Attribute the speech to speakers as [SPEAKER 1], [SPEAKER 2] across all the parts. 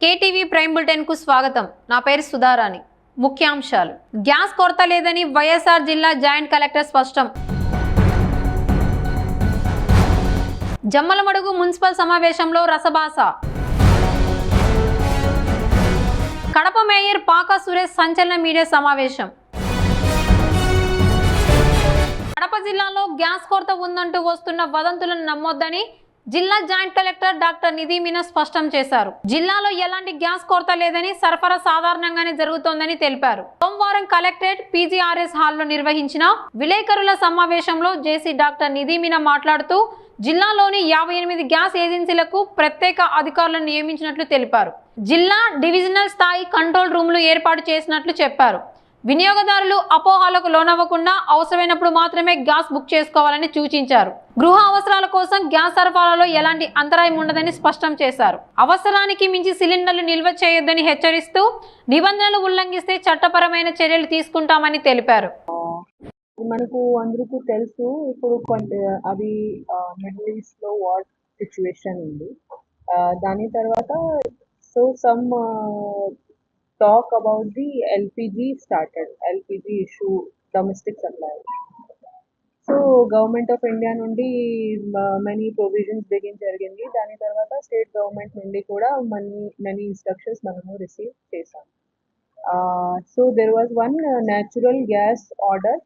[SPEAKER 1] KTV prime bulletin కు స్వాగతం. నా పేరు సుధారాణి. ముఖ్యాంశాలు: గ్యాస్ కొరత లేదని వైఎస్ఆర్ జిల్లా జాయింట్ కలెక్టర్ స్పష్టం. జమ్మలమడుగు మున్సిపల్ సమావేశంలో రసభాస. కడప మేయర్ పాకా సురేష్ సంచలన మీడియా సమావేశం. కడప జిల్లాలో గ్యాస్ కొరత ఉందంటూ వస్తున్న వదంతులను నమ్మొద్దని జిల్లా జాయింట్ కలెక్టర్ డాక్టర్ నిధి మీనా స్పష్టం చేశారు. జిల్లాలో ఎలాంటి గ్యాస్ కొరత లేదని, సరఫరా సాధారణంగానే జరుగుతోందని తెలిపారు. సోమవారం కలెక్టరేట్ పీజీఆర్ఎస్ హాల్లో నిర్వహించిన విలేకరుల సమావేశంలో జేసీ డాక్టర్ నిధి మీనా మాట్లాడుతూ జిల్లాలోని 58 గ్యాస్ ఏజెన్సీలకు ప్రత్యేక అధికారులను నియమించినట్లు తెలిపారు. జిల్లా డివిజనల్ స్థాయి కంట్రోల్ రూమ్లు ఏర్పాటు చేసినట్లు చెప్పారు. వినియోగదారులు అపోహలకు లోనవ్వకుండా అవసరమైనప్పుడు మాత్రమే గ్యాస్ బుక్ చేసుకోవాలని సూచించారు. గృహ అవసరాల కోసం గ్యాస్ సరఫరాలో ఎలాంటి అంతరాయం ఉండదని స్పష్టం చేశారు. అవసరానికి మించి సిలిండర్లు నిల్వ చేయొద్దని హెచ్చరిస్తూ నిబంధనలు ఉల్లంఘిస్తే చట్టపరమైన చర్యలు తీసుకుంటామని తెలిపారు.
[SPEAKER 2] మనకు అందరికీ తెలుసు, ఇప్పుడు అది మిడిల్ ఈస్ట్ లో వార్ సిచ్యువేషన్ ఉంది. దాని తర్వాత some talk about the LPG started, LPG issue, domestic supply. So government of India నుండి many provisions begin జరిగింది. దాని తర్వాత స్టేట్ గవర్నమెంట్ నుండి కూడా many instructions మనము రిసీవ్ చేసాం. So there was one natural gas order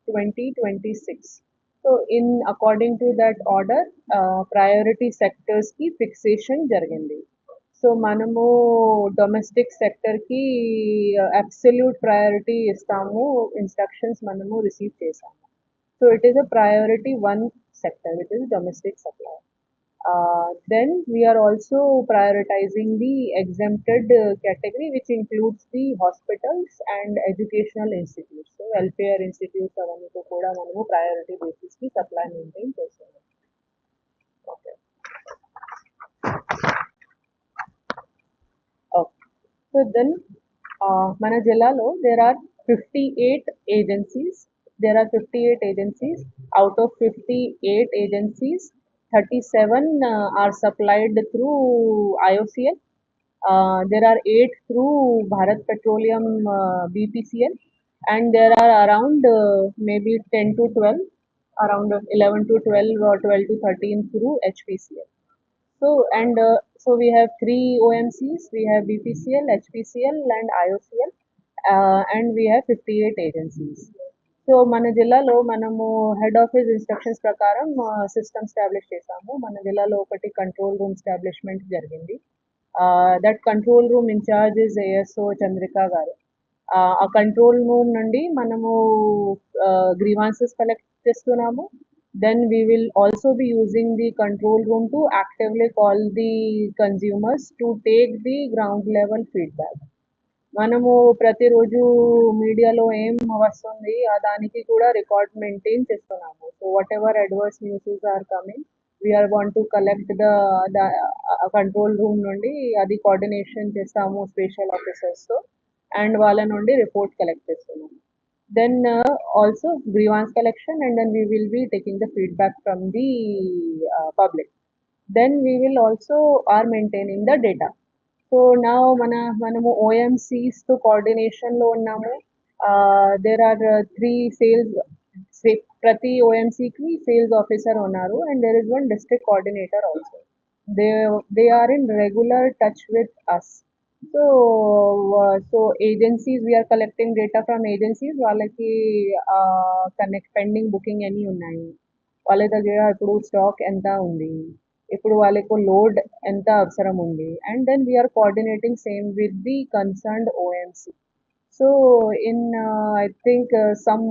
[SPEAKER 2] 2026. So in according to that order, priority sectors ki fixation జరిగింది. So మనము డొమెస్టిక్ సెక్టర్కి అబ్సల్యూట్ ప్రయారిటీ ఇస్తాము, ఇన్స్ట్రక్షన్స్ మనము రిసీవ్ చేసాము. So it is a priority 1 sector, it is domestic supply. Then we are also prioritizing the exempted category, which includes the hospitals and educational institutes. So welfare institutes avanniko kuda manamu priority basis ki supply maintain chestunnam. Okay. So then mana jillalo there are 58 agencies. There are 58 agencies. Out of 58 agencies, 37 are supplied through IOCL. There are 8 through Bharat Petroleum BPCL, and there are around maybe 10 to 12, around 11 to 12 or 12 to 13 through HPCL. So and so we have 3 OMCs, we have BPCL, HPCL and IOCL, and we have 58 agencies. So మన జిల్లాలో మనము head office instructions ప్రకారం system establish చేసాము. మన జిల్లాలో ఒకటి control room establishment జరిగింది. That control room in charge is ASO Chandrika garu. ఆ కంట్రోల్ రూమ్ నుండి మనము గ్రీవాన్సెస్ కలెక్ట్ చేస్తున్నాము. Then we will also be using the control room to actively call the consumers to take the ground level feedback. మనము ప్రతిరోజు మీడియాలో ఏం వస్తుంది దానికి కూడా రికార్డ్ మెయింటైన్ చేస్తున్నాము. So whatever adverse newses are coming, we're want to collect the control room నుండి అది కోఆర్డినేషన్ చేస్తాము స్పెషల్ ఆఫీసర్స్తో, అండ్ వాళ్ళ నుండి రిపోర్ట్ కలెక్ట్ చేస్తున్నాము. Then also grievance collection, and then we will be taking the feedback from the public. Then we will also are maintaining the data. So now manamu OMCs to coordination lo unnamu. There are 3 sales, prati OMC ki sales officer unnaru, and there is one district coordinator also. They are in regular touch with us. So agencies, we are collecting data from agencies. వాళ్ళకి connect pending booking ఎన్ని ఉన్నాయి, వాళ్ళ దగ్గర ఇప్పుడు stock ఎంత ఉంది, ఇప్పుడు వాళ్ళకు లోడ్ ఎంత అవసరం ఉంది, and then we're coordinating same with the concerned OMC. So in I think some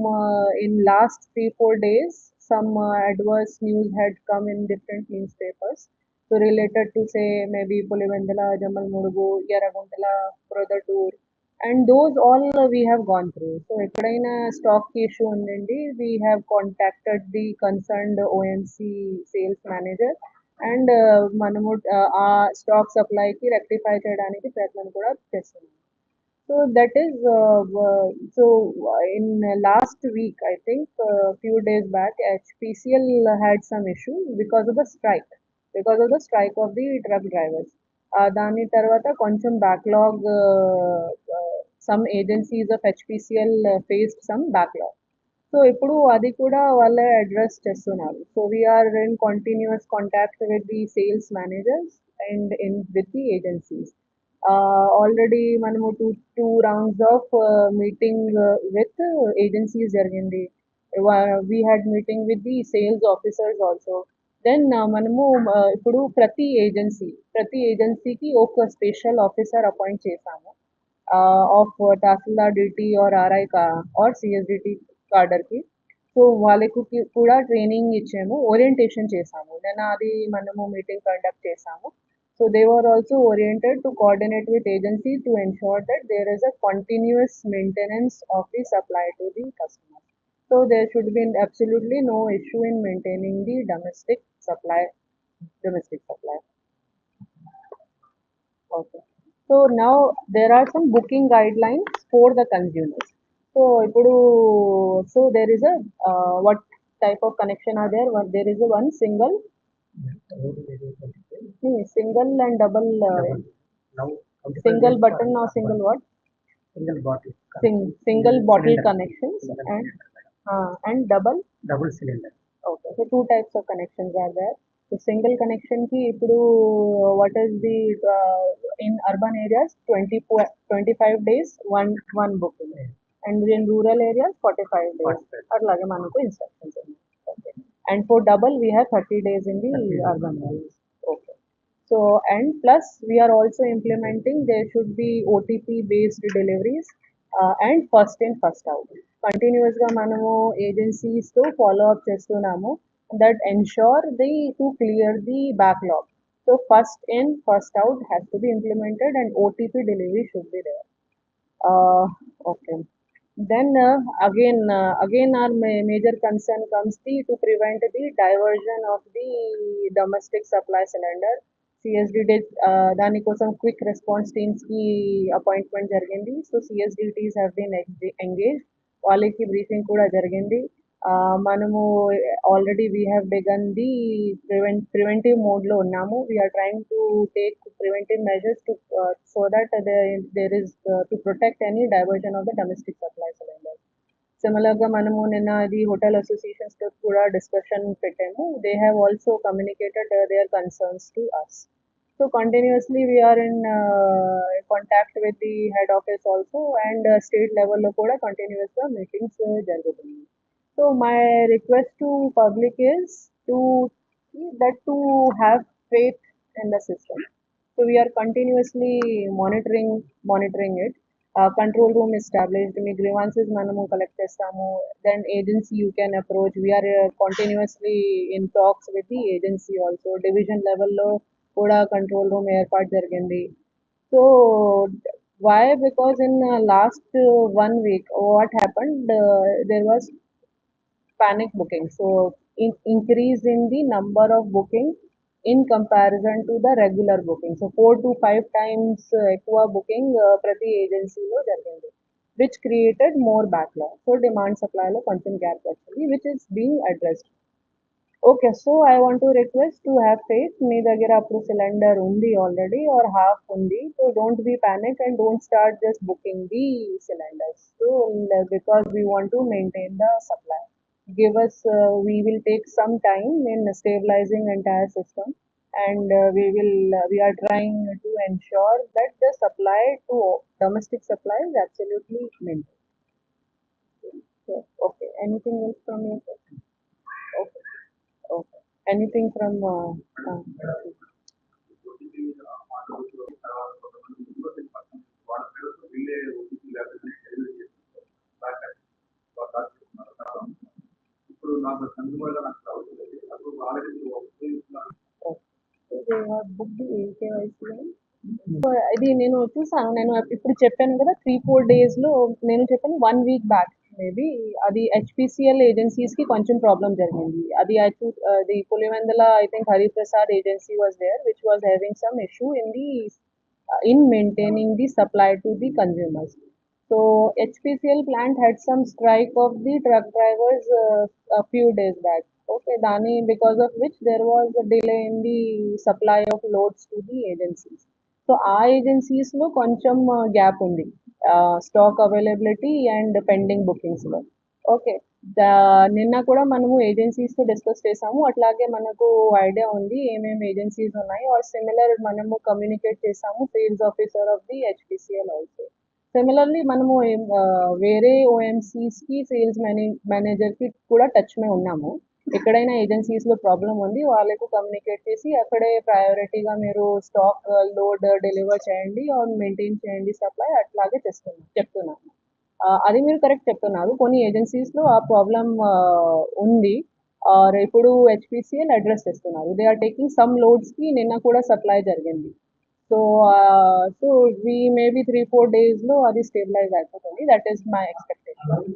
[SPEAKER 2] in last 3-4 days some adverse news had come in different newspapers. So related to say maybe Pulivendala, Jamalmurugu, Yaraguntala, Prodhatur, and those all we have gone through. So ekkadaina stock issue undindi, we have contacted the concerned OMC sales manager, and manamu aa stock supply ki rectify cheyadaniki prayatham kuda chestunnam. So that is so in last week, I think few days back, HPCL had some issue because of the strike of the truck drivers. దాని తర్వాత కొంచెం backlog, some agencies of HPCL faced some backlog. So ఇప్పుడు అది కూడా వాళ్ళే address చేస్తున్నారు. So we are in continuous contact with the sales managers and in with the agencies. Already మనము two rounds of meeting with agencies జరిగింది. We had meeting with the sales officers also. Then మనము ఇప్పుడు ప్రతి ఏజెన్సీకి ఒక special officer appoint చేశాము of tahsildar duty or RI కా or CSDT కాడర్కి. సో వాళ్ళకు కూడా ట్రైనింగ్ ఇచ్చాము, ఓరియంటేషన్ చేసాము. దెన్ అది మనము మీటింగ్ కండక్ట్ చేసాము. So they were also oriented to coordinate with agencies to ensure that there is a continuous maintenance of the supply to the customer. So there should be absolutely no issue in maintaining the domestic supply. Okay. So now there are some booking guidelines for the consumers. So ఇప్పుడు so there is a what type of connection are there? There is a one single single and double
[SPEAKER 3] Now,
[SPEAKER 2] single button or single what?
[SPEAKER 3] single bottle.
[SPEAKER 2] Single bottle
[SPEAKER 3] Cylinder.
[SPEAKER 2] connections
[SPEAKER 3] Single
[SPEAKER 2] and
[SPEAKER 3] cylinder.
[SPEAKER 2] and double.
[SPEAKER 3] Double cylinder.
[SPEAKER 2] Okay, so two types of connections are there. So single connection ki ఇప్పుడు what is the in urban areas 25 days one booking, and in rural areas 45 days.
[SPEAKER 3] 45.
[SPEAKER 2] అట్లాగే మనకు instructions ఉన్నాయి. Okay. And for double we have 30 days in the
[SPEAKER 3] 30 days.
[SPEAKER 2] urban areas. Okay. So and plus we are also implementing there should be OTP based deliveries and first in first out. Continuous గా మనము agencies తో follow up చేస్తున్నాము that ensure to clear the backlog. So first in first out has to be implemented and OTP delivery should be there. Okay. Then again our major concern comes to prevent the diversion of the domestic supply cylinder. CSD దానికోసం quick response టీమ్స్కి appointment జరిగింది. So CSDTs have been engage, వాళ్ళకి briefing కూడా జరిగింది. మనము already we have began the preventive మోడ్లో ఉన్నాము. We're trying to take preventive measures to so that there is to protect any diversion of the domestic supply cylinder. సిమిలర్గా మనము నిన్న ఇది హోటల్ అసోసియేషన్స్తో కూడా డిస్కషన్ పెట్టాము. They have also communicated their concerns to us. So continuously we are in contact with the head office also, and state level lo kuda continuous ga meetings jarugutundi. So my request to public is to have faith in the system. So we are continuously monitoring it. Control room established, me grievances మనము collect చేస్తాము. Then agency you can approach. We are continuously in talks with the agency also. Division level లో కూడా control room ఏర్పాటు జరిగింది. So why because in last 1 week what happened, there was panic booking. So increase in the number of booking in comparison to the regular booking. So 4 to 5 times ఎక్కువ booking ప్రతి ఏజెన్సీలో జరిగింది, which created more backlog. So demand supply లో కొంచెం gap వచ్చింది, which is being addressed. Okay, so I want to request to have faith. మీ దగ్గర అప్పుడు cylinder ఉంది ఆల్రెడీ ఆర్ హాఫ్ ఉంది. So don't be panic and don't start just booking the cylinders. So because we want to maintain the supply, give us we will take some time in stabilizing entire system, and we are trying to ensure that the supply to domestic supply is absolutely maintained. So, okay, anything else from you? Okay. Okay. Anything from
[SPEAKER 3] ఇప్పుడు నాకు consumer గా నాకు రావట్లేదు. అప్పుడు already
[SPEAKER 2] they have booked the KYC. So ఇది నేను చూసాను, నేను ఇప్పుడు చెప్పాను కదా 3-4 డేస్లో నేను చెప్పాను 1 week బ్యాక్ మేబీ అది హెచ్పిసిఎల్ ఏజెన్సీస్కి కొంచెం ప్రాబ్లం జరిగింది. అది the Pulivendula I think Hariprasad agency was there which was having some issue in maintaining the supply to the consumers. So HPCL plant had some strike of the truck drivers a few days back. Okay, Dani, because of which there was a delay in the supply of loads to the agencies. So ఆ ఏజెన్సీస్లో కొంచెం gap ఉంది stock availability and pending బుకింగ్స్లో. Okay, నిన్న కూడా మనము ఏజెన్సీస్తో discuss చేసాము. అట్లాగే మనకు ఐడియా ఉంది ఏమేమి ఏజెన్సీస్ ఉన్నాయి. ఆర్ సిమిలర్ మనము కమ్యూనికేట్ చేసాము sales officer of the HPCL also. Similarly మనము వేరే ఓఎంసీస్కి సేల్స్ మేనేజర్కి కూడా టచ్ మే ఉన్నాము. ఎక్కడైనా ఏజెన్సీస్లో ప్రాబ్లం ఉంది వాళ్ళకు కమ్యూనికేట్ చేసి అక్కడే ప్రయారిటీగా మీరు స్టాక్ లోడ్ డెలివర్ చేయండి ఆర్ మెయింటైన్ చేయండి సప్లై అట్లాగే చెప్తున్నాను. అది మీరు కరెక్ట్ చెప్తున్నారు. కొన్ని ఏజెన్సీస్లో ఆ ప్రాబ్లం ఉంది. ఆర్ ఇప్పుడు హెచ్పిసిఎల్ అడ్రస్ చేస్తున్నారు. దే ఆర్ టేకింగ్ సమ్ లోడ్స్కి నిన్న కూడా సప్లై జరిగింది. సో వీ మేబీ 3-4 డేస్లో అది స్టేబిలైజ్ అయిపోతుంది. That is my expectation.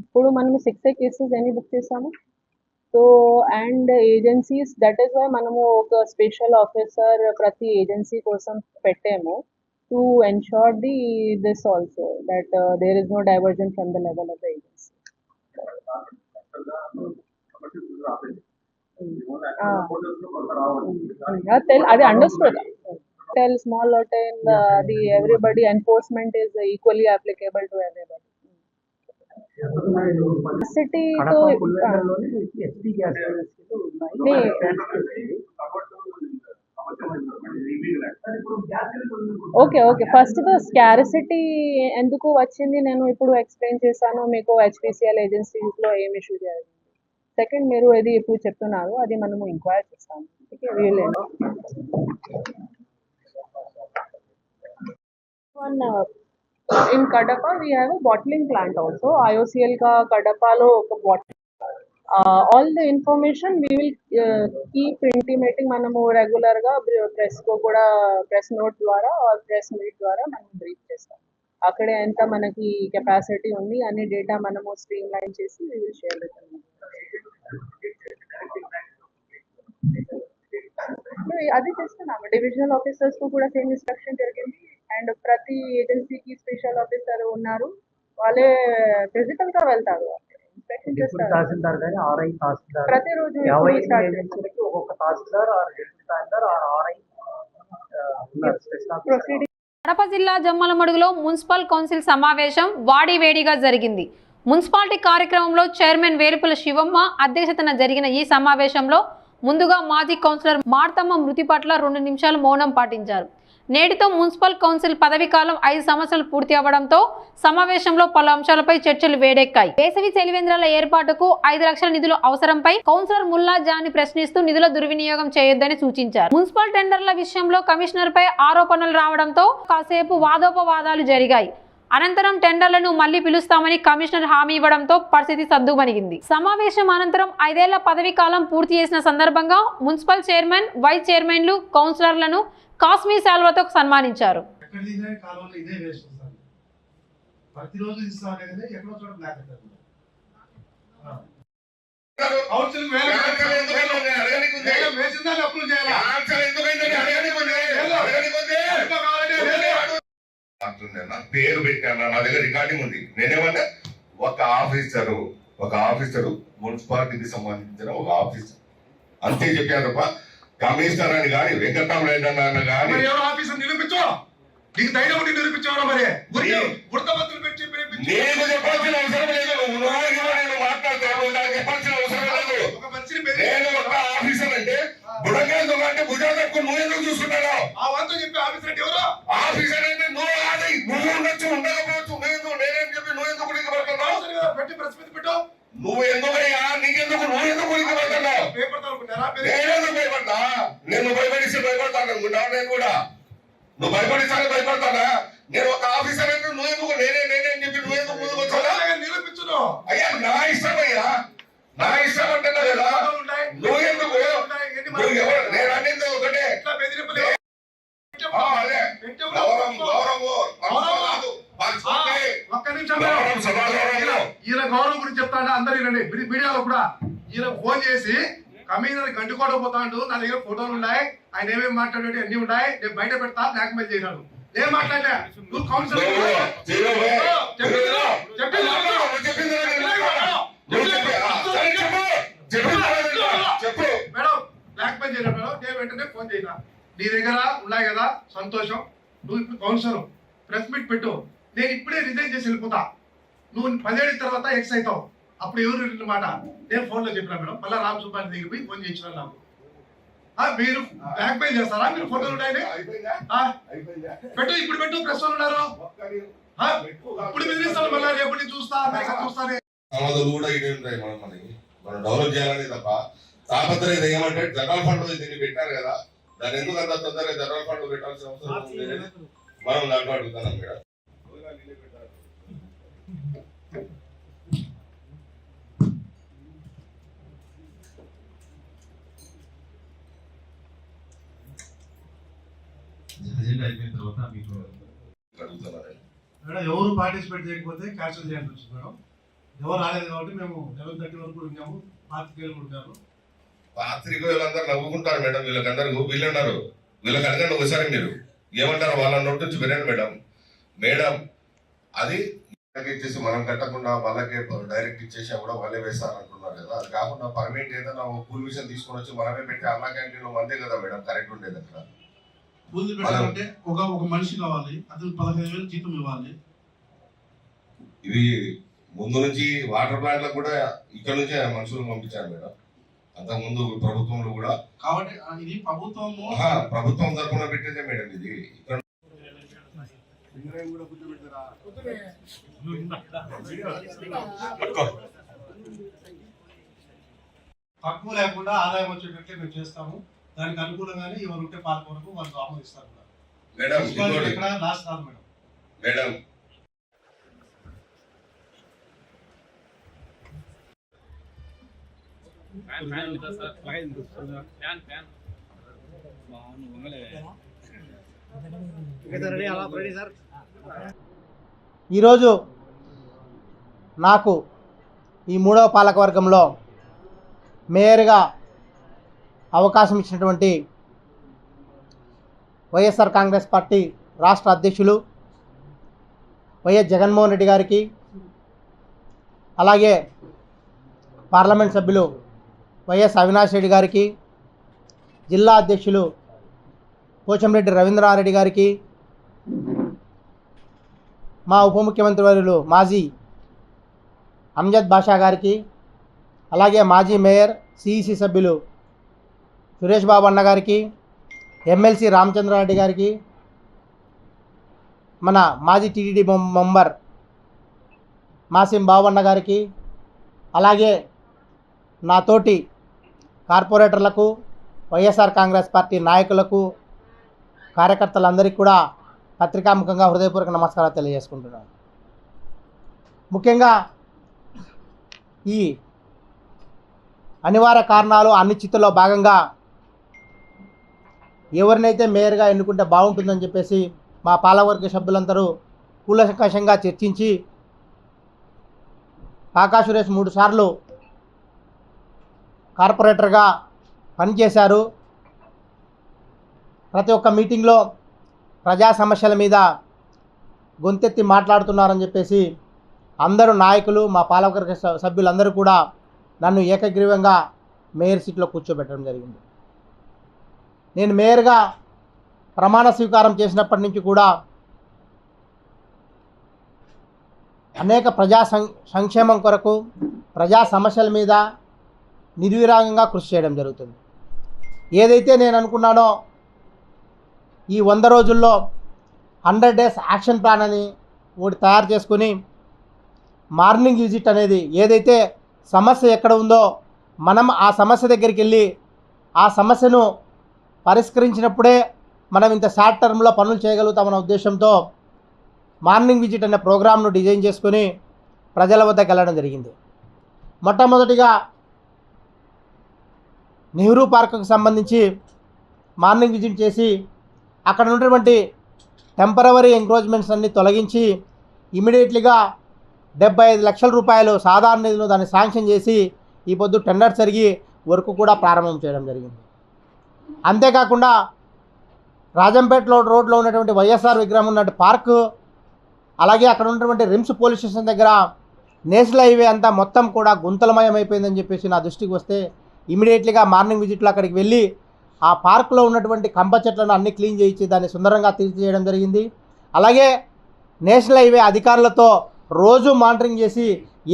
[SPEAKER 2] ఇప్పుడు మనము 6 కేసెస్ ఎన్ని బుక్ చేసాము. So and agencies that is why మనము ఒక స్పెషల్ ఆఫీసర్ ప్రతి ఏజెన్సీ కోసం పెట్టాము to ensure this also that there is no diversion from the level of the agency. అది understood. Tell small hotel, the everybody enforcement is equally applicable to everybody. City to okay first the scarcity ఎందుకు వచ్చింది నేను ఇప్పుడు explain చేశాను మీకు. HPCL ఏజెన్సీస్లో ఏం issue జరిగింది. Second మీరు ఇది ఇప్పుడు చెప్తున్నారు అది మనము ఎంక్వైరీ చేస్తాము. వీళ్ళేనా in Kadapa we have a bottling plant also. IOCL ka Kadapa lo oka bottle. All the information we will keep intimating manamu regular ga press ko kuda press note dwara or press meet dwara manamu brief chestam. Akade enta manaki capacity undi ani data manamu streamline chesi we will share with them. అది చేస్తున్నాము. Divisional officers కు కూడా same instruction జరిగింది and ప్రతి ఏజెన్సీకి special officer ఉన్నారు. వాళ్ళే physical గా వెళ్తారు, ఇన్స్పెక్షన్ చేస్తారు ప్రతిరోజు.
[SPEAKER 3] ఒక్కొక్క తహసీల్దార్
[SPEAKER 1] కడప జిల్లా జమ్మలమడుగులో మున్సిపల్ కౌన్సిల్ సమావేశం వాడివేడిగా జరిగింది. మున్సిపాలిటీ కార్యక్రమంలో చైర్మన్ వేలుపుల శివమ్మ అధ్యక్షతన జరిగిన ఈ సమావేశంలో ముందుగా మాజీ కౌన్సిలర్ మార్తమ్మ మృతి పట్ల 2 నిమిషాలు మౌనం పాటించారు. నేటితో మున్సిపల్ కౌన్సిల్ పదవీకాలం 5 సంవత్సరాలు పూర్తి అవ్వడంతో సమావేశంలో పలు అంశాలపై చర్చలు వేడెక్కాయి. వేసవి చలివేంద్రాల ఏర్పాటుకు 5 లక్షల నిధులు అవసరంపై కౌన్సిలర్ ముల్లా జాని ప్రశ్నిస్తూ నిధుల దుర్వినియోగం చేయొద్దని సూచించారు. మున్సిపల్ టెండర్ల విషయంలో కమిషనర్ పై ఆరోపణలు రావడంతో కాసేపు వాదోపవాదాలు జరిగాయి. అనంతరం టెండర్లను మళ్లీ పిలుస్తామని కమిషనర్ హామీ ఇవ్వడంతో పరిస్థితి సద్దుమణిగింది. సమావేశం అనంతరం 5 ఏళ్ల పదవీ కాలం పూర్తి చేసిన సందర్భంగా మున్సిపల్ చైర్మన్, వైస్ చైర్మన్లు, కౌన్సిలర్లను కాశ్మీర్ శాల్వాతో సన్మానించారు.
[SPEAKER 4] పేరు పెట్టాను, నా దగ్గర రికార్డింగ్ ఉంది. నేనేమంటే ఒక ఆఫీసరు మున్సిపాలిటీకి సంబంధించిన ఒక ఆఫీసర్ అంతే చెప్పాను తప్ప కమిషనర్ అని కానీ వెంకటరామరెడ్డి అన్న కానీ
[SPEAKER 5] నిరూపించు. నీకు ధైర్యం ఉండి నిరూపించావా? మరి
[SPEAKER 4] నేను చెప్పాల్సిన అవసరం లేదు. నేను మాట్లాడతాను, నాకు చెప్పాల్సిన అవసరం లేదు. నేను ఒక ఆఫీసర్ అంటే బుడంగా అంటే భుజాలు తక్కువ నువ్వు ఎందుకు చూసుకుంటావు?
[SPEAKER 5] ఆ వంతు చెప్పి ఆఫీసర్ అంటే ఎవరు?
[SPEAKER 4] ఆఫీసర్ అంటే నువ్వు కాదు, నువ్వు ఉండొచ్చు, ఉండకపోవచ్చు. నేనేం చెప్పి నువ్వు ఎందుకు ఉడికిపడుతున్నావు?
[SPEAKER 5] పెట్టి ప్రెస్ మీద పెట్టు.
[SPEAKER 4] నువ్వు ఎందుకయ్యా? నీకెందుకు? నువ్వు ఎందుకు ఉడికిపడుతున్నావు? నేనెందుకు భయపడతా? నేను భయపడిస్తే భయపడతాను అనుకుంటావు. నేను కూడా నువ్వు భయపడిస్తానే భయపడతానా? నేను ఒక ఆఫీసర్ అంటే నువ్వెందుకు నేనే చెప్పి నువ్వెందుకు ముందుకు వచ్చావా?
[SPEAKER 5] నిరూపించు.
[SPEAKER 4] అయ్యా నా ఇష్టం అయ్యా, నా ఇష్టం అంటున్నా కదా. నువ్వెందుకు? నేను అన్నింది ఒకటే.
[SPEAKER 5] ఒక్క నిమిషం ఈయన గౌరవం గురించి చెప్తాడు. అందరు వినండి. మీడియాలో కూడా ఈయన ఫోన్ చేసి కమిషనర్ గంటుకోట పోతాడు, నా దగ్గర ఫోటోలు ఉన్నాయి, ఆయన ఏమేమి మాట్లాడే అన్ని ఉన్నాయి, నేను బయట పెడతా, బ్లాక్ మెయిల్ చేశాడు. నేను మాట్లాడలే. నువ్వు కౌన్సిలర్ మేడం బ్లాక్ మెయిల్ చేయడం మేడం. నేను వెంటనే ఫోన్ చేసినా నీ దగ్గర ఉన్నాయి కదా, సంతోషం. నువ్వు ఇప్పుడు కౌన్సిలర్, ప్రెస్ మీట్ పెట్టు, నేను ఇప్పుడే రిజైన్ చేసి వెళ్ళిపోతా. నువ్వు 10 ఏళ్ళ తర్వాత ఎక్స్ అవుతావు. అప్పుడు ఎవరు మాట నేను ఫోన్లో చెప్పినా మేడం. మళ్ళీ రామ్ సుబ్బాని దగ్గర పోయి ఫోన్ చేయించిన నాకు. మీరు బ్యాక్ మెయిల్ చేస్తారా? మీరు ఫోటోలు ఉన్నాయని పెట్టు, ఇప్పుడు పెట్టు, ప్రెస్ వాళ్ళు ఉన్నారు. ఇప్పుడు బెదిరిస్తాను, మళ్ళీ రేపు నేను చూస్తానే.
[SPEAKER 4] సమాధాలు కూడా ఇదే ఉంటాయి. మనం డెవలప్ చేయాలని తప్ప తాపత్రయం ఏమంటే జనరల్ ఫండ్ దీన్ని పెట్టారు కదా, దాన్ని ఎందుకు అంత తొందరగా జనరల్ ఫండ్ పెట్టాల్సిన అవసరం ఉంది మనం దాంట్లో అడుగుతున్నాం మేడం.
[SPEAKER 6] అయిపోయిన తర్వాత మీకు
[SPEAKER 5] మేడం ఎవరు పార్టిసిపేట్ చేయకపోతే క్యాన్సిల్ చేయాల్సి వచ్చింది మేడం. ఎవరు రాలేదు కాబట్టి మేము 11:30 వరకు ఉన్నాము. పాత్రికేయులు ఉంటారు.
[SPEAKER 4] పాత్రికేయులందరూ నవ్వుకుంటారు మేడం. వీళ్ళకందరూ వీళ్ళన్నారు, వీళ్ళకి అడగండి ఒకసారి, మీరు ఏమంటారు వాళ్ళ నోటి నుంచి వినండి మేడం. మేడం అది ఇచ్చేసి మనం కట్టకుండా వాళ్ళకే డైరెక్ట్ ఇచ్చేసా కూడా వాళ్ళే వేస్తారంటున్నారు కదా. అది కాకుండా పర్మనెంట్ ఏదైనా కూల్ విషయం తీసుకొని వచ్చి మనమే పెట్టి అన్నా క్యాంటీన్ అంతే కదా మేడం కరెక్ట్ ఉండేది. అక్కడ
[SPEAKER 7] పూజలు పెట్టాలంటే ఒక మనిషి కావాలి, అతను 15,000 జీతం ఇవ్వాలి.
[SPEAKER 4] ఇవి ముందు నుంచి వాటర్ ప్లాంట్ లకు కూడా ఇక్కడ నుంచే మనుషులు పంపించారు మేడం. అంతకు ముందు ప్రభుత్వంలో కూడా
[SPEAKER 7] కాబట్టి ఇది
[SPEAKER 4] ప్రభుత్వం తరఫున పెట్టేదే మేడం. ఇది ఇక్కడ
[SPEAKER 5] తక్కువ లేకుండా ఆదాయం వచ్చేటట్లే మేము చేస్తాము. దానికి అనుకూలంగానే ఎవరు ఉంటే పాలక వరకు వాళ్ళు ఆమోదిస్తారు
[SPEAKER 4] మేడం.
[SPEAKER 5] ఇక్కడ లాస్ట్ రాదు మేడం.
[SPEAKER 4] మేడం
[SPEAKER 8] ఈరోజు నాకు ఈ 3వ పాలకవర్గంలో మేయర్గా అవకాశం ఇచ్చినటువంటి వైఎస్ఆర్ కాంగ్రెస్ పార్టీ రాష్ట్ర అధ్యక్షులు వైఎస్ జగన్మోహన్ రెడ్డి గారికి, అలాగే పార్లమెంట్ సభ్యులు వైఎస్ అవినాష్ రెడ్డి గారికి, జిల్లా అధ్యక్షులు పోచంరెడ్డి రవీంద్రారెడ్డి గారికి, మా ఉప ముఖ్యమంత్రి వర్యులు మాజీ అమ్జద్ బాషా గారికి, అలాగే మాజీ మేయర్ సిఈసి సభ్యులు సురేష్ బాబు అన్న గారికి, ఎమ్మెల్సీ రామచంద్రారెడ్డి గారికి, మన మాజీ టీటీడీ మెంబర్ మాసిం బాబన్న గారికి, అలాగే నాతోటి కార్పొరేటర్లకు, వైఎస్ఆర్ కాంగ్రెస్ పార్టీ నాయకులకు, కార్యకర్తలందరికీ కూడా పత్రికాముఖంగా హృదయపూర్వక నమస్కారాలు తెలియజేసుకుంటున్నాను. ముఖ్యంగా ఈ అనివార్య కారణాలు అనిశ్చితిలో భాగంగా ఎవరినైతే మేయర్గా ఎన్నుకుంటే బాగుంటుందని చెప్పేసి మా పాలకవర్గ సభ్యులందరూ కూలంకషంగా చర్చించి కాకా సురేష్ 3 సార్లు కార్పొరేటర్గా పనిచేశారు. ప్రతి ఒక్క మీటింగ్లో ప్రజా సమస్యల మీద గొంతెత్తి మాట్లాడుతున్నారని చెప్పేసి అందరూ నాయకులు, మా పాలకవర్గ సభ్యులందరూ కూడా నన్ను ఏకగ్రీవంగా మేయర్ సీట్లో కూర్చోబెట్టడం జరిగింది. నేను మేయర్గా ప్రమాణ స్వీకారం చేసినప్పటి నుంచి కూడా అనేక ప్రజా సంక్షేమం కొరకు, ప్రజా సమస్యల మీద నిర్విరాగంగా కృషి చేయడం జరుగుతుంది. ఏదైతే నేను అనుకున్నానో ఈ 100 రోజుల్లో 100 డేస్ యాక్షన్ ప్లాన్ అని ఒకటి తయారు చేసుకుని మార్నింగ్ విజిట్ అనేది, ఏదైతే సమస్య ఎక్కడ ఉందో మనం ఆ సమస్య దగ్గరికి వెళ్ళి ఆ సమస్యను పరిష్కరించినప్పుడే మనం ఇంత షార్ట్ టర్మ్లో పనులు చేయగలుగుతామన్న ఉద్దేశంతో మార్నింగ్ విజిట్ అనే ప్రోగ్రామ్ను డిజైన్ చేసుకుని ప్రజల వద్దకు వెళ్ళడం జరిగింది. మొట్టమొదటిగా నెహ్రూ పార్కుకు సంబంధించి మార్నింగ్ విజిట్ చేసి అక్కడ ఉన్నటువంటి టెంపరవరీ ఎంక్రోచ్మెంట్స్ అన్ని తొలగించి ఇమీడియట్లీగా 75 లక్షల రూపాయలు సాధారణ నిధులు దాన్ని శాంక్షన్ చేసి ఈ పొద్దు టెండర్ జరిగి వర్క్ కూడా ప్రారంభం చేయడం జరిగింది. అంతేకాకుండా రాజంపేట రోడ్లో ఉన్నటువంటి వైఎస్ఆర్ విగ్రహం ఉన్నటువంటి పార్కు, అలాగే అక్కడ ఉన్నటువంటి రిమ్స్ పోలీస్ స్టేషన్ దగ్గర నేషనల్ హైవే అంతా మొత్తం కూడా గుంతలమయం అయిపోయిందని చెప్పేసి నా దృష్టికి వస్తే ఇమీడియట్లీగా మార్నింగ్ విజిట్లో అక్కడికి వెళ్ళి ఆ పార్కులో ఉన్నటువంటి కంప చెట్లను అన్ని క్లీన్ చేయించి దాన్ని సుందరంగా తీర్చిచేయడం జరిగింది. అలాగే నేషనల్ హైవే అధికారులతో రోజు మానిటరింగ్ చేసి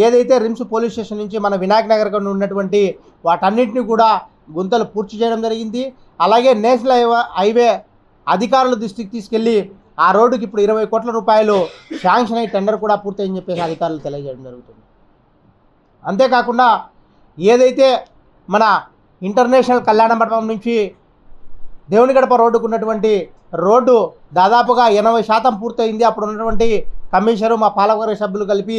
[SPEAKER 8] ఏదైతే రిమ్స్ పోలీస్ స్టేషన్ నుంచి మన వినాయక్ నగర్ ఉన్నటువంటి వాటన్నిటిని కూడా గుంతలు పూర్తి చేయడం జరిగింది. అలాగే నేషనల్ హైవే అధికారుల దృష్టికి తీసుకెళ్ళి ఆ రోడ్డుకి ఇప్పుడు 20 కోట్ల రూపాయలు శాంక్షన్ అయ్యి టెండర్ కూడా పూర్తయిందని చెప్పేసి అధికారులు తెలియజేయడం జరుగుతుంది. అంతేకాకుండా ఏదైతే మన ఇంటర్నేషనల్ కళ్యాణ మండపం నుంచి దేవునిగడప రోడ్డుకు ఉన్నటువంటి రోడ్డు దాదాపుగా 80% పూర్తయింది. అప్పుడు ఉన్నటువంటి కమిషనరు మా పాలకవర్గ సభ్యులు కలిపి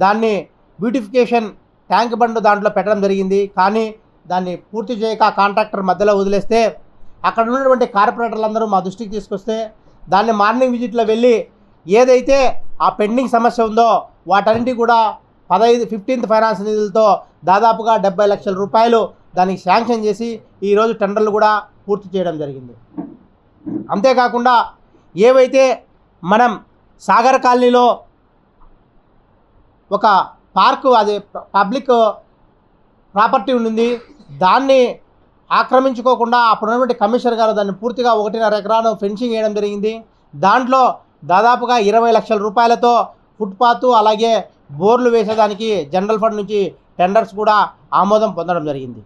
[SPEAKER 8] దాన్ని బ్యూటిఫికేషన్ ట్యాంక్ బండ్ దాంట్లో పెట్టడం జరిగింది. కానీ దాన్ని పూర్తి చేయక కాంట్రాక్టర్ మధ్యలో వదిలేస్తే అక్కడ ఉన్నటువంటి కార్పొరేటర్లందరూ మా దృష్టికి తీసుకొస్తే దాన్ని మార్నింగ్ విజిట్లో వెళ్ళి ఏదైతే ఆ పెండింగ్ సమస్య ఉందో వాటన్నింటి కూడా 15th ఫైనాన్స్ నిధులతో దాదాపుగా 70 లక్షల రూపాయలు దానికి శాంక్షన్ చేసి ఈరోజు టెండర్లు కూడా పూర్తి చేయడం జరిగింది. అంతేకాకుండా ఏవైతే మనం సాగర్ కాలనీలో ఒక పార్కు, అది పబ్లిక్ ప్రాపర్టీ ఉంది, దాన్ని ఆక్రమించుకోకుండా అప్పుడున్నటువంటి కమిషనర్ గారు దాన్ని పూర్తిగా 1.5 ఎకరాలు ఫెన్సింగ్ వేయడం జరిగింది. దాంట్లో దాదాపుగా 20 లక్షల రూపాయలతో ఫుట్పాత్ అలాగే బోర్లు వేసేదానికి జనరల్ ఫండ్ నుంచి టెండర్స్ కూడా ఆమోదం పొందడం జరిగింది.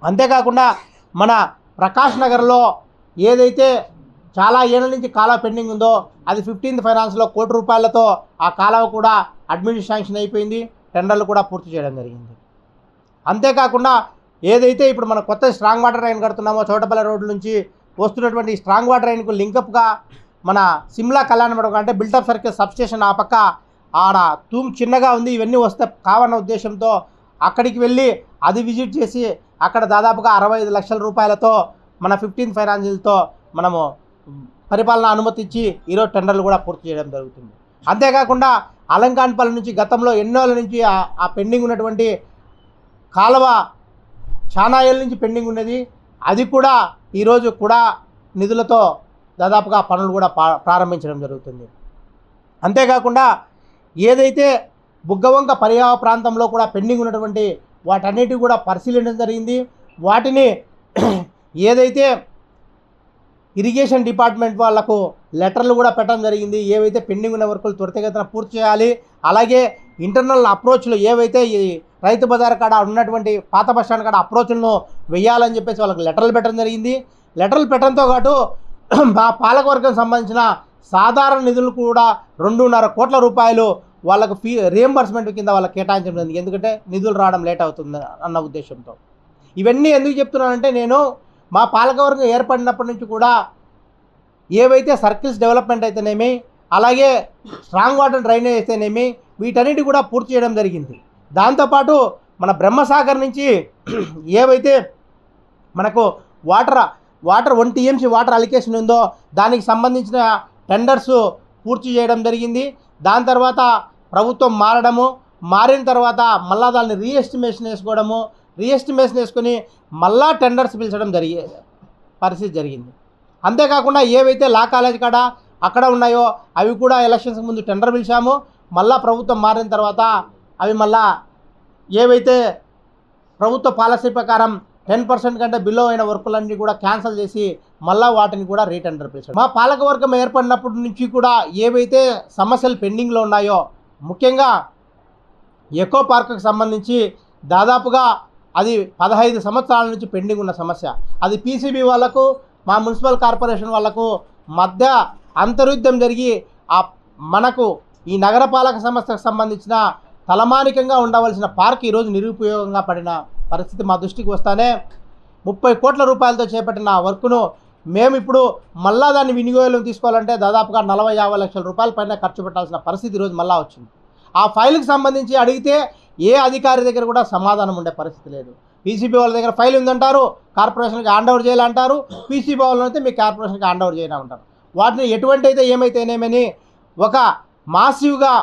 [SPEAKER 8] అంతేకాకుండా మన ప్రకాష్ నగర్లో ఏదైతే చాలా ఏళ్ళ నుంచి కాలువ పెండింగ్ ఉందో అది 15th ఫైనాన్స్లో 1 కోటి రూపాయలతో ఆ కాలువ కూడా అడ్మినిస్ట్రేషన్ శాంక్షన్ అయిపోయింది, టెండర్లు కూడా పూర్తి చేయడం జరిగింది. అంతేకాకుండా ఏదైతే ఇప్పుడు మన కొత్త స్ట్రాంగ్ వాటర్ లైన్ కడుతున్నామో చోటపల్లి రోడ్డు నుంచి వస్తున్నటువంటి స్ట్రాంగ్ వాటర్ లైన్కు లింకప్గా మన సిమ్లా కళ్యాణ మండపం అంటే బిల్టప్ సర్కిల్ సబ్స్టేషన్ ఆ పక్క ఆడ తూము చిన్నగా ఉంది, ఇవన్నీ వస్తే కావన్న ఉద్దేశంతో అక్కడికి వెళ్ళి అది విజిట్ చేసి అక్కడ దాదాపుగా 65 లక్షల రూపాయలతో మన 15th ఫైనాన్స్తో మనము పరిపాలన అనుమతి ఇచ్చి ఈరోజు టెండర్లు కూడా పూర్తి చేయడం జరుగుతుంది. అంతేకాకుండా అలంకాన్పల్లి నుంచి గతంలో ఎన్నోళ్ళ నుంచి ఆ పెండింగ్ ఉన్నటువంటి కాలువ చాలా ఏళ్ళ నుంచి పెండింగ్ ఉన్నది, అది కూడా ఈరోజు కూడా నిధులతో దాదాపుగా పనులు కూడా ప్రారంభించడం జరుగుతుంది. అంతేకాకుండా ఏదైతే బుగ్గవంక పర్యావ ప్రాంతంలో కూడా పెండింగ్ ఉన్నటువంటి వాటన్నిటి కూడా పరిశీలించడం జరిగింది. వాటిని ఏదైతే ఇరిగేషన్ డిపార్ట్మెంట్ వాళ్లకు లెటర్లు కూడా పెట్టడం జరిగింది, ఏవైతే పెండింగ్ ఉన్న వర్కులు త్వరితగతిన పూర్తి చేయాలి. అలాగే ఇంటర్నల్ అప్రోచ్లు ఏవైతే ఈ రైతు బజార్ కాడ ఉన్నటువంటి పాత బస్ స్టాండ్ కాడ అప్రోచ్లను వెయ్యాలని చెప్పేసి వాళ్ళకి లెటర్లు పెట్టడం జరిగింది. లెటర్లు పెట్టడంతో పాటు మా పాలకవర్గం సంబంధించిన సాధారణ నిధులు కూడా 2.5 కోట్ల రూపాయలు వాళ్ళకు రియంబర్స్మెంట్ కింద వాళ్ళకి కేటాయించడం జరిగింది. ఎందుకంటే నిధులు రావడం లేట్ అవుతుంది అన్న ఉద్దేశంతో. ఇవన్నీ ఎందుకు చెప్తున్నానంటే నేను మా పాలకవర్గం ఏర్పడినప్పటి నుంచి కూడా ఏవైతే సర్కిల్స్ డెవలప్మెంట్ అయితేనేమి అలాగే స్ట్రాంగ్ వాటర్ డ్రైనేజ్ అయితేనేమి వీటన్నిటి కూడా పూర్తి చేయడం జరిగింది. దాంతోపాటు మన బ్రహ్మసాగర్ నుంచి ఏవైతే మనకు వాటర్ 1 TMC వాటర్ అలికేషన్ ఉందో దానికి సంబంధించిన టెండర్స్ పూర్తి చేయడం జరిగింది. దాని తర్వాత ప్రభుత్వం మారిన తర్వాత మళ్ళా దాన్ని రీఎస్టిమేషన్ వేసుకొని మళ్ళా టెండర్స్ పిలిచడం పరిస్థితి జరిగింది. అంతేకాకుండా ఏవైతే లా కాలేజ్ కాడ అక్కడ ఉన్నాయో అవి కూడా ఎలక్షన్స్ ముందు టెండర్ పిలిచాము, మళ్ళా ప్రభుత్వం మారిన తర్వాత అవి మళ్ళా ఏవైతే ప్రభుత్వ పాలసీ ప్రకారం 10% కంటే బిలో అయిన వర్కులన్నీ కూడా క్యాన్సిల్ చేసి మళ్ళా వాటిని కూడా రీటెండర్ పిలిచారు. మా పాలకవర్గం ఏర్పడినప్పటి నుంచి కూడా ఏవైతే సమస్యలు పెండింగ్లో ఉన్నాయో ముఖ్యంగా ఎకో పార్క్కి సంబంధించి దాదాపుగా అది 15 సంవత్సరాల నుంచి పెండింగ్ ఉన్న సమస్య. అది PCB వాళ్ళకు మా మున్సిపల్ కార్పొరేషన్ వాళ్ళకు మధ్య అంతర్యుద్ధం జరిగి మనకు ఈ నగరపాలక సంస్థకు సంబంధించిన తలమానికంగా ఉండవలసిన పార్క్ ఈరోజు నిరుపయోగంగా పడిన పరిస్థితి మా దృష్టికి వస్తానే 30 కోట్ల రూపాయలతో చేపట్టిన వర్కును మేము ఇప్పుడు మళ్ళా దాన్ని వినియోగంలో తీసుకోవాలంటే దాదాపుగా 40-50 లక్షల రూపాయల పైన ఖర్చు పెట్టాల్సిన పరిస్థితి ఈరోజు మళ్ళా వచ్చింది. ఆ ఫైల్కి సంబంధించి అడిగితే ఏ అధికారి దగ్గర కూడా సమాధానం ఉండే పరిస్థితి లేదు. PCB వాళ్ళ దగ్గర ఫైల్ ఉందంటారు, కార్పొరేషన్కి హ్యాండ్ ఓవర్ చేయాలంటారు, PCB వాళ్ళు అయితే మీ కార్పొరేషన్కి హ్యాండ్ ఓవర్ చేయడం అంటారు. వాటిని ఎటువంటి అయితే ఏమైతేనేమని ఒక మాసివ్గా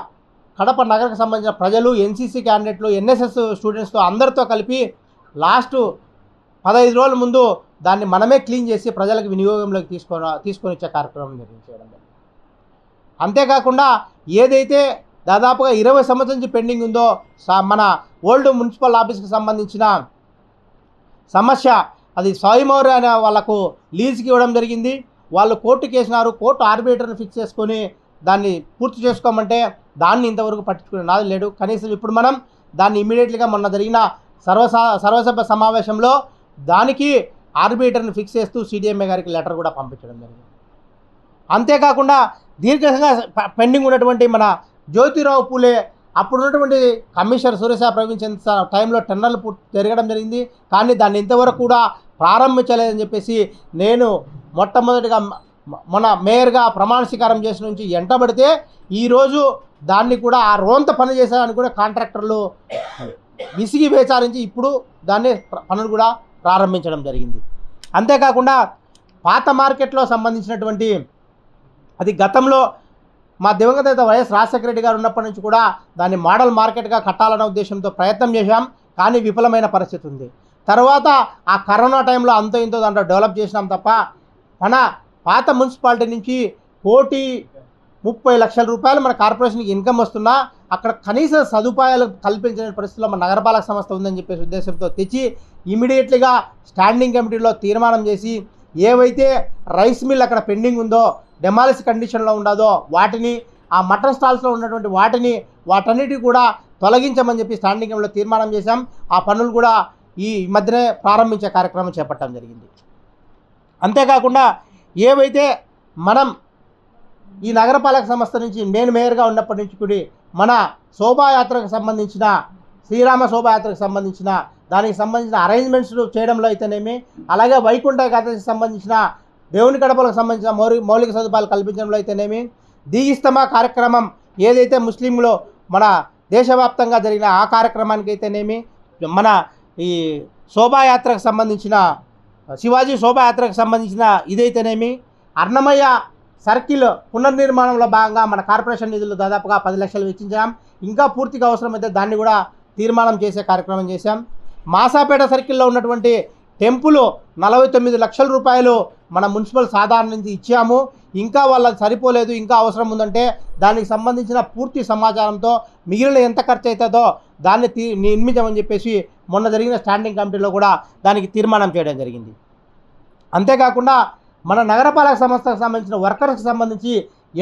[SPEAKER 8] కడప నగరకు సంబంధించిన ప్రజలు, NCC క్యాండిడేట్లు, NSS స్టూడెంట్స్తో అందరితో కలిపి లాస్ట్ 15 రోజుల ముందు దాన్ని మనమే క్లీన్ చేసి ప్రజలకు వినియోగంలోకి తీసుకొని వచ్చే కార్యక్రమం నిర్వహించడం. అంతేకాకుండా ఏదైతే దాదాపుగా 20 సంవత్సరాల నుంచి పెండింగ్ ఉందో మన ఓల్డ్ మున్సిపల్ ఆఫీస్కి సంబంధించిన సమస్య అది స్వయంవర్ అనే వాళ్ళకు లీజ్కి ఇవ్వడం జరిగింది. వాళ్ళు కోర్టుకి వేసినారు. కోర్టు ఆర్బిట్రేటర్ని ఫిక్స్ చేసుకొని దాన్ని పూర్తి చేసుకోమంటే దాన్ని ఇంతవరకు పట్టించుకునే నాది లేడు. కనీసం ఇప్పుడు మనం దాన్ని ఇమీడియట్లీగా మొన్న జరిగిన సర్వసభ్య సమావేశంలో దానికి ఆర్బిట్రేటర్ని ఫిక్స్ చేస్తూ సిడిఎంఏ గారికి లెటర్ కూడా పంపించడం జరిగింది. అంతేకాకుండా దీర్ఘంగా పెండింగ్ ఉన్నటువంటి మన జ్యోతిరావు పూలే అప్పుడున్నటువంటి కమిషనర్ సూర్యసాయి ప్రవహించిన టైంలో టెండర్లు జరగడం జరిగింది. కానీ దాన్ని ఇంతవరకు కూడా ప్రారంభించలేదని చెప్పేసి నేను మొట్టమొదటిగా మన మేయర్గా ప్రమాణ స్వీకారం చేసిన నుంచి ఎంటబడితే ఈరోజు దాన్ని కూడా ఆ రోంత పని చేసేదాన్ని కూడా కాంట్రాక్టర్లు విసిగి వేచారించి ఇప్పుడు దాన్ని పనులు కూడా ప్రారంభించడం జరిగింది. అంతేకాకుండా పాత మార్కెట్లో సంబంధించినటువంటి అది గతంలో మా దివంగత నేత వైఎస్ రాజశేఖర రెడ్డి గారు ఉన్నప్పటి నుంచి కూడా దాన్ని మోడల్ మార్కెట్గా కట్టాలన్న ఉద్దేశంతో ప్రయత్నం చేశాం. కానీ విఫలమైన పరిస్థితి ఉంది. తర్వాత ఆ కరోనా టైంలో అంతో ఇంతో దాంట్లో డెవలప్ చేసినాం తప్ప మన పాత మున్సిపాలిటీ నుంచి 1,30,00,000 రూపాయలు మన కార్పొరేషన్కి ఇన్కమ్ వస్తున్నా అక్కడ కనీస సదుపాయాలు కల్పించిన పరిస్థితుల్లో మన నగరపాలక సంస్థ ఉందని చెప్పేసి ఉద్దేశంతో తెచ్చి ఇమీడియట్లీగా స్టాండింగ్ కమిటీలో తీర్మానం చేసి ఏవైతే రైస్ మిల్ అక్కడ పెండింగ్ ఉందో డెమాలిస్ కండిషన్లో ఉండదో వాటిని ఆ మటన్ స్టాల్స్లో ఉన్నటువంటి వాటన్నిటి కూడా తొలగించమని చెప్పి స్టాండింగ్ కమిటీలో తీర్మానం చేశాం. ఆ పనులు కూడా ఈ మధ్యనే ప్రారంభించే కార్యక్రమం చేపట్టడం జరిగింది. అంతేకాకుండా ఏవైతే మనం ఈ నగరపాలక సంస్థ నుంచి నేను మేయర్గా ఉన్నప్పటి నుంచి కూడా మన శోభాయాత్రకు సంబంధించిన శ్రీరామ శోభాయాత్రకు సంబంధించిన దానికి సంబంధించిన అరేంజ్మెంట్స్ చేయడంలో అయితేనేమి అలాగే వైకుంఠ ఏకాదశికి సంబంధించిన దేవుని గడపలకు సంబంధించిన మౌలిక సదుపాయాలు కల్పించడంలో అయితేనేమి దీగిస్తమా కార్యక్రమం ఏదైతే ముస్లింలో మన దేశవ్యాప్తంగా జరిగిన ఆ కార్యక్రమానికి అయితేనేమి మన ఈ శోభాయాత్రకు సంబంధించిన శివాజీ శోభాయాత్రకు సంబంధించిన ఇదైతేనేమి అన్నమయ్య సర్కిల్ పునర్నిర్మాణంలో భాగంగా మన కార్పొరేషన్ నిధులు దాదాపుగా 10 లక్షలు వెచ్చించాం. ఇంకా పూర్తిగా అవసరమైతే దాన్ని కూడా తీర్మానం చేసే కార్యక్రమం చేశాం. మాసాపేట సర్కిల్లో ఉన్నటువంటి టెంపుల్ 49 లక్షల రూపాయలు మన మున్సిపల్ సాధారణ నుంచి ఇచ్చాము. ఇంకా వాళ్ళకి సరిపోలేదు, ఇంకా అవసరం ఉందంటే దానికి సంబంధించిన పూర్తి సమాచారంతో మిగిలిన ఎంత ఖర్చు అవుతుందో దాన్ని నిర్మించమని చెప్పేసి మొన్న జరిగిన స్టాండింగ్ కమిటీలో కూడా దానికి తీర్మానం చేయడం జరిగింది. అంతేకాకుండా మన నగరపాలక సంస్థకు సంబంధించిన వర్కర్స్కి సంబంధించి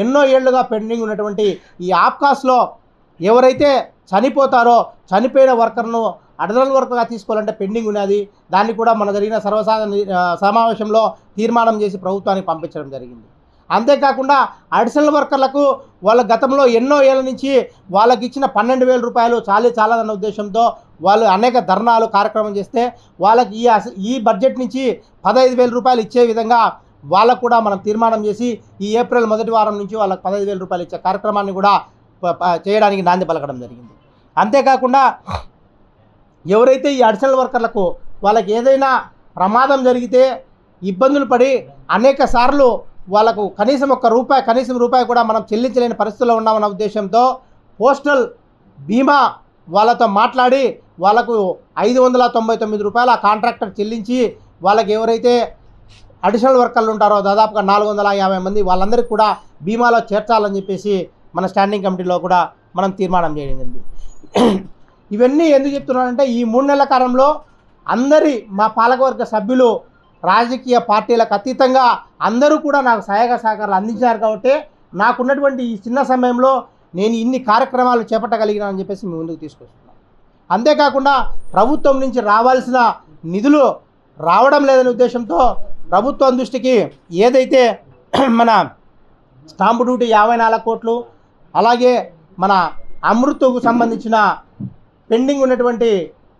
[SPEAKER 8] ఎన్నో ఏళ్లుగా పెండింగ్ ఉన్నటువంటి ఈ ఆప్కాస్లో ఎవరైతే చనిపోతారో చనిపోయిన వర్కర్ను అడిషనల్ వర్క్గా తీసుకోవాలంటే పెండింగ్ ఉన్నది. దాన్ని కూడా మన జరిగిన సర్వసాధారణ సమావేశంలో తీర్మానం చేసి ప్రభుత్వానికి పంపించడం జరిగింది. అంతేకాకుండా అడిషనల్ వర్కర్లకు వాళ్ళ గతంలో ఎన్నో ఏళ్ళ నుంచి వాళ్ళకి ఇచ్చిన 12,000 రూపాయలు చాలదన్న ఉద్దేశంతో వాళ్ళు అనేక ధర్నాలు కార్యక్రమం చేస్తే వాళ్ళకి ఈ బడ్జెట్ నుంచి 15,000 రూపాయలు ఇచ్చే విధంగా వాళ్ళకు కూడా మనం తీర్మానం చేసి ఈ ఏప్రిల్ మొదటి వారం నుంచి వాళ్ళకి 15,000 రూపాయలు ఇచ్చే కార్యక్రమాన్ని కూడా చేయడానికి నాంది పలకడం జరిగింది. అంతేకాకుండా ఎవరైతే ఈ అడిషనల్ వర్కర్లకు వాళ్ళకి ఏదైనా ప్రమాదం జరిగితే ఇబ్బందులు పడి అనేక సార్లు వాళ్ళకు కనీసం రూపాయి కూడా మనం చెల్లించలేని పరిస్థితుల్లో ఉన్నామన్న ఉద్దేశంతో పోస్టల్ బీమా వాళ్ళతో మాట్లాడి వాళ్ళకు 599 రూపాయలు ఆ కాంట్రాక్టర్ చెల్లించి వాళ్ళకి ఎవరైతే అడిషనల్ వర్కర్లు ఉంటారో దాదాపుగా 450 మంది వాళ్ళందరికీ కూడా బీమాలో చేర్చాలని చెప్పేసి మన స్టాండింగ్ కమిటీలో కూడా మనం తీర్మానం చేయడం. ఇవన్నీ ఎందుకు చెప్తున్నానంటే ఈ 3 నెలల కాలంలో మా పాలకవర్గ సభ్యులు రాజకీయ పార్టీలకు అతీతంగా అందరూ కూడా నాకు సహకారాలు అందించారు కాబట్టి నాకున్నటువంటి ఈ చిన్న సమయంలో నేను ఇన్ని కార్యక్రమాలు చేపట్టగలిగినానని చెప్పేసి మీ ముందుకు తీసుకొస్తున్నాను. అంతేకాకుండా ప్రభుత్వం నుంచి రావాల్సిన నిధులు రావడం లేదనే ఉద్దేశంతో ప్రభుత్వం దృష్టికి ఏదైతే మన స్టాంపు డ్యూటీ 54 కోట్లు అలాగే మన అమృత్కు సంబంధించిన పెండింగ్ ఉన్నటువంటి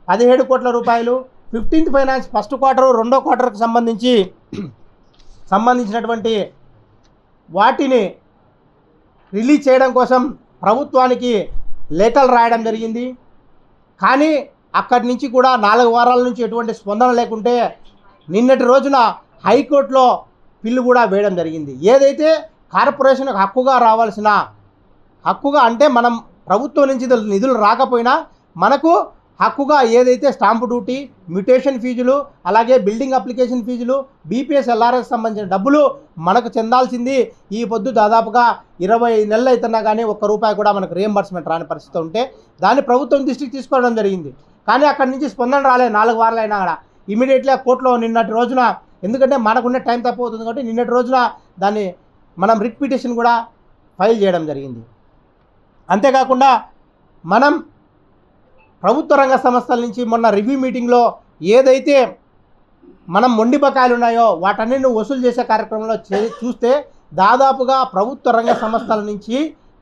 [SPEAKER 8] 17 కోట్ల రూపాయలు 15th ఫైనాన్స్ ఫస్ట్ క్వార్టర్ 2వ క్వార్టర్కి సంబంధించినటువంటి వాటిని రిలీజ్ చేయడం కోసం ప్రభుత్వానికి లేఖలు రాయడం జరిగింది. కానీ అక్కడి నుంచి కూడా 4 వారాల నుంచి ఎటువంటి స్పందన లేకుంటే నిన్నటి రోజున హైకోర్టులో పిల్లు కూడా వేయడం జరిగింది. ఏదైతే కార్పొరేషన్కు హక్కుగా అంటే మనం ప్రభుత్వం నుంచి నిధులు రాకపోయినా మనకు హక్కుగా ఏదైతే స్టాంపు డ్యూటీ మ్యూటేషన్ ఫీజులు అలాగే బిల్డింగ్ అప్లికేషన్ ఫీజులు బీపీఎస్ ఎల్ఆర్ఎస్ సంబంధించిన డబ్బులు మనకు చెందాల్సింది ఈ పొద్దు దాదాపుగా 20 నెలలు అవుతున్నా కానీ ₹1 కూడా మనకు రియంబర్స్మెంట్ రాని పరిస్థితి ఉంటే దాన్ని ప్రభుత్వం దృష్టికి తీసుకోవడం జరిగింది. కానీ అక్కడి నుంచి స్పందన రాలేదు 4 వారాలైనా కూడా. ఇమీడియట్గా కోర్టులో నిన్నటి రోజున, ఎందుకంటే మనకున్న టైం తక్కువ అవుతుంది కాబట్టి నిన్నటి రోజున దాన్ని మనం రిట్ పిటిషన్ కూడా ఫైల్ చేయడం జరిగింది. అంతేకాకుండా మనం ప్రభుత్వ రంగ సంస్థల నుంచి మొన్న రివ్యూ మీటింగ్లో ఏదైతే మనం మొండి బకాయిలు ఉన్నాయో వాటన్నిటిని వసూలు చేసే కార్యక్రమంలో చూస్తే దాదాపుగా ప్రభుత్వ రంగ సంస్థల నుంచి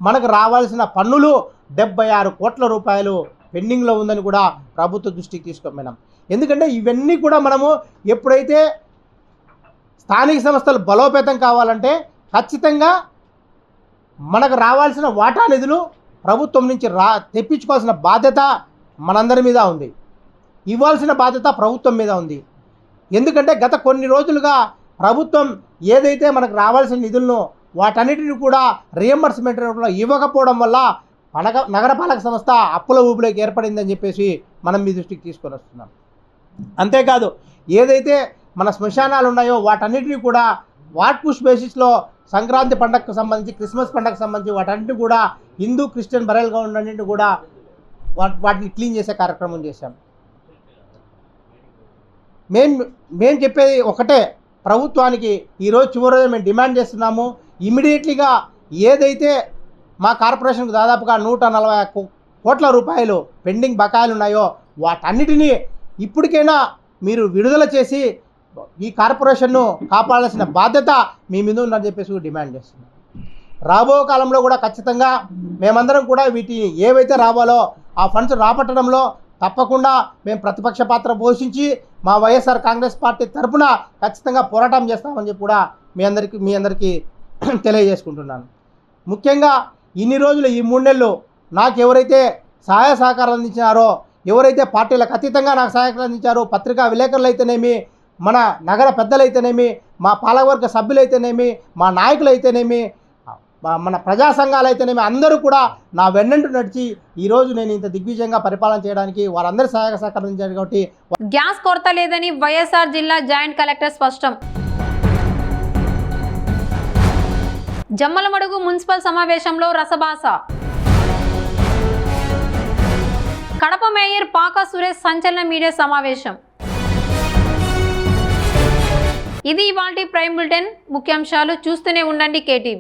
[SPEAKER 8] మనకు రావాల్సిన పన్నులు 76 కోట్ల రూపాయలు పెండింగ్లో ఉందని కూడా ప్రభుత్వ దృష్టికి తీసుకుపోయినాం. ఎందుకంటే ఇవన్నీ కూడా మనము ఎప్పుడైతే స్థానిక సంస్థలు బలోపేతం కావాలంటే ఖచ్చితంగా మనకు రావాల్సిన వాటా నిధులు ప్రభుత్వం నుంచి తెప్పించుకోవాల్సిన బాధ్యత మనందరి మీద ఉంది, ఇవ్వాల్సిన బాధ్యత ప్రభుత్వం మీద ఉంది. ఎందుకంటే గత కొన్ని రోజులుగా ప్రభుత్వం ఏదైతే మనకు రావాల్సిన నిధులను వాటన్నిటిని కూడా రియంబర్స్మెంట్ రూపంలో ఇవ్వకపోవడం వల్ల నగరపాలక సంస్థ అప్పుల ఊపిలోకి ఏర్పడిందని చెప్పేసి మనం మీ దృష్టికి తీసుకొని వస్తున్నాం. అంతేకాదు ఏదైతే మన శ్మశానాలు ఉన్నాయో వాటన్నిటిని కూడా వాట్ పుష్ బేసిస్లో సంక్రాంతి పండగకు సంబంధించి, క్రిస్మస్ పండగకు సంబంధించి వాటన్నిటిని కూడా హిందూ క్రిస్టియన్ బరైల్ గ్రౌండ్ అన్నింటిని కూడా వాటిని క్లీన్ చేసే కార్యక్రమం చేశాం. మేము చెప్పేది ఒకటే, ప్రభుత్వానికి ఈరోజు చివరి రోజు మేము డిమాండ్ చేస్తున్నాము, ఇమీడియట్లీగా ఏదైతే మా కార్పొరేషన్కు దాదాపుగా 140 కోట్ల రూపాయలు పెండింగ్ బకాయిలు ఉన్నాయో వాటన్నిటినీ ఇప్పటికైనా మీరు విడుదల చేసి ఈ కార్పొరేషన్ను కాపాడాల్సిన బాధ్యత మీ మీద ఉందని చెప్పేసి డిమాండ్ చేస్తున్నాం. రాబో కాలంలో కూడా ఖచ్చితంగా మేమందరం కూడా వీటిని ఏవైతే రావాలో ఆ ఫండ్స్ రాబట్టడంలో తప్పకుండా మేము ప్రతిపక్ష పాత్ర పోషించి మా వైఎస్ఆర్ కాంగ్రెస్ పార్టీ తరఫున ఖచ్చితంగా పోరాటం చేస్తామని చెప్పి కూడా మీ అందరికీ తెలియజేసుకుంటున్నాను. ముఖ్యంగా ఇన్ని రోజులు ఈ 3 నెలలు నాకు ఎవరైతే సహాయ సహకారాలు అందించారో, ఎవరైతే పార్టీలకు అతీతంగా నాకు సహాయకాలు అందించారో, పత్రికా విలేకరులు అయితేనేమి, మన నగర పెద్దలైతేనేమి, మా పాలకవర్గ సభ్యులైతేనేమి, మా నాయకులైతేనేమి, మన ప్రజా సంఘాలు అయితేనేమి అందరూ కూడా నా వెన్నంటూ నడిచి ఈరోజు నేను ఇంత దిగ్విజయంగా పరిపాలన చేయడానికి వారందరూ సహాయ సహకారం అందించారు. కాబట్టి
[SPEAKER 1] గ్యాస్ కొరత లేదని వైఎస్ఆర్ జిల్లా జాయింట్ కలెక్టర్ స్పష్టం. జమ్మలమడుగు మున్సిపల్ సమావేశంలో రసభాస. కడప మేయర్ పాకా సురేష్ సంచలన మీడియా సమావేశం. ఇది ఇవాల్టి ప్రైమ్ బులెటిన్ ముఖ్యాంశాలు. చూస్తూనే ఉండండి KTV.